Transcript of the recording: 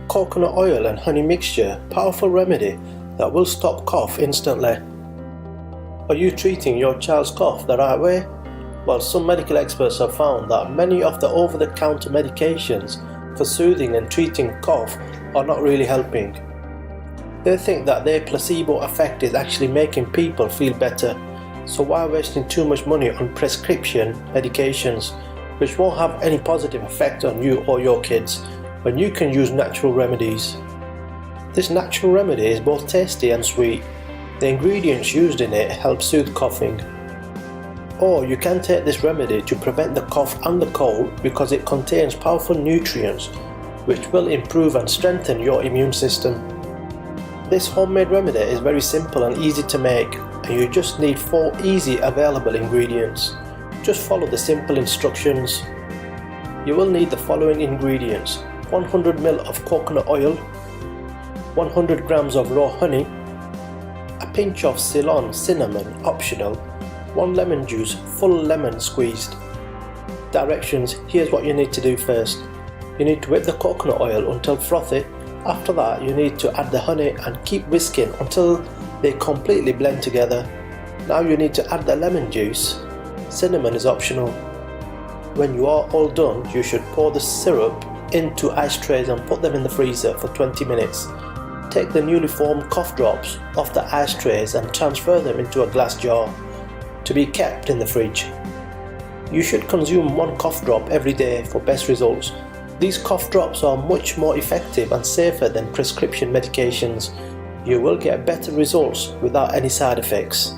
coconut oil and honey mixture, powerful remedy that will stop cough instantly. Are you treating your child's cough the right way? Well, some medical experts have found that many of the over-the-counter medications for soothing and treating cough are not really helping. They think that their placebo effect is actually making people feel better, so why wasting too much money on prescription medications which won't have any positive effect on you or your kids when you can use natural remedies? This natural remedy is both tasty and sweet. The ingredients used in it help soothe coughing. Or you can take this remedy to prevent the cough and the cold because it contains powerful nutrients which will improve and strengthen your immune system. This homemade remedy is very simple and easy to make, and you just need 4 easy available ingredients. Just follow the simple instructions. You will need the following ingredients: 100 ml of coconut oil, 100 grams of raw honey, a pinch of Ceylon cinnamon optional, 1 lemon juice, full lemon squeezed. Directions: here's what you need to do first. You need to whip the coconut oil until frothy. After that, you need to add the honey and keep whisking until they completely blend together. Now you need to add the lemon juice. Cinnamon is optional. When you are all done, you should pour the syrup into ice trays and put them in the freezer for 20 minutes. Take the newly formed cough drops off the ice trays and transfer them into a glass jar to be kept in the fridge. You should consume 1 cough drop every day for best results. These cough drops are much more effective and safer than prescription medications. You will get better results without any side effects.